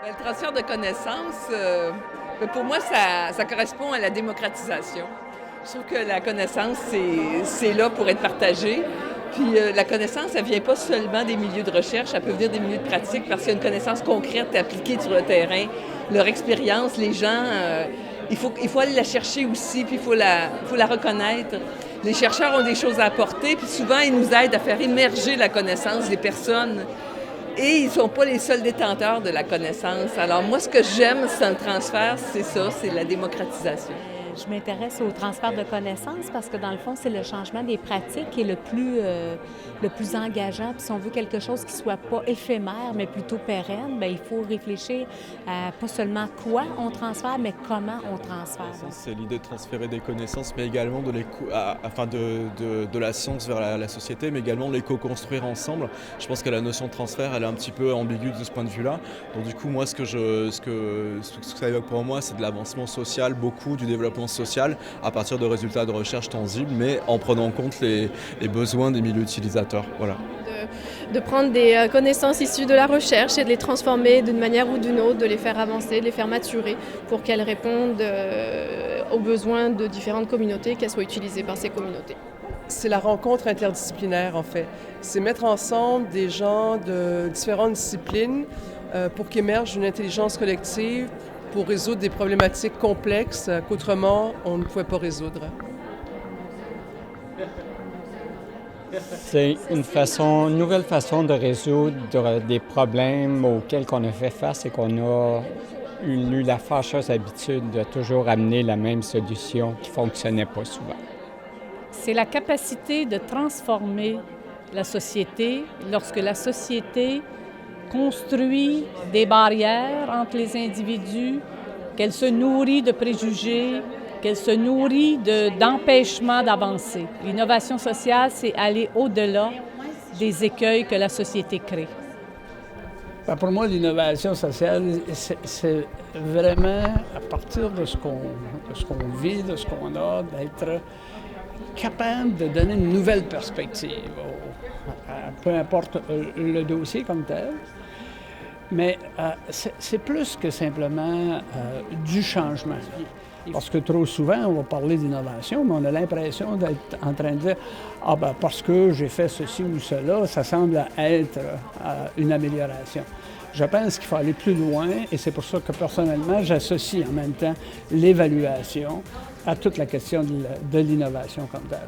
Ben, le transfert de connaissances, pour moi, ça correspond à la démocratisation. Je trouve que la connaissance, c'est là pour être partagée. Puis la connaissance, elle ne vient pas seulement des milieux de recherche, elle peut venir des milieux de pratique parce qu'il y a une connaissance concrète appliquée sur le terrain. Leur expérience, les gens, il faut aller la chercher aussi, puis faut la reconnaître. Les chercheurs ont des choses à apporter, puis souvent, ils nous aident à faire émerger la connaissance des personnes. Et ils ne sont pas les seuls détenteurs de la connaissance. Alors moi, ce que j'aime dans le transfert, c'est ça, c'est la démocratisation. Je m'intéresse au transfert de connaissances parce que, dans le fond, c'est le changement des pratiques qui est le plus engageant. Puis si on veut quelque chose qui ne soit pas éphémère, mais plutôt pérenne, bien, il faut réfléchir à pas seulement quoi on transfère, mais comment on transfère. C'est l'idée de transférer des connaissances, mais également de la science vers la société, mais également de les co-construire ensemble. Je pense que la notion de transfert, elle est un petit peu ambiguë de ce point de vue-là. Donc du coup, moi, ce que ça évoque pour moi, c'est de l'avancement social, beaucoup du développement social à partir de résultats de recherche tangibles, mais en prenant en compte les besoins des milieux utilisateurs. Voilà. De prendre des connaissances issues de la recherche et de les transformer d'une manière ou d'une autre, de les faire avancer, de les faire maturer pour qu'elles répondent aux besoins de différentes communautés, qu'elles soient utilisées par ces communautés. C'est la rencontre interdisciplinaire, en fait. C'est mettre ensemble des gens de différentes disciplines pour qu'émerge une intelligence collective pour résoudre des problématiques complexes qu'autrement, on ne pouvait pas résoudre. C'est une nouvelle façon de résoudre des problèmes auxquels on a fait face et qu'on a eu la fâcheuse habitude de toujours amener la même solution qui ne fonctionnait pas souvent. C'est la capacité de transformer la société lorsque la société construit des barrières entre les individus, qu'elle se nourrit de préjugés, qu'elle se nourrit d'empêchements d'avancer. L'innovation sociale, c'est aller au-delà des écueils que la société crée. Pour moi, l'innovation sociale, c'est vraiment à partir de ce qu'on vit, de ce qu'on a, d'être capable de donner une nouvelle perspective, peu importe le dossier comme tel. Mais c'est plus que simplement du changement. Parce que trop souvent, on va parler d'innovation, mais on a l'impression d'être en train de dire « Ah ben parce que j'ai fait ceci ou cela, ça semble être une amélioration ». Je pense qu'il faut aller plus loin et c'est pour ça que personnellement, j'associe en même temps l'évaluation à toute la question de l'innovation comme telle.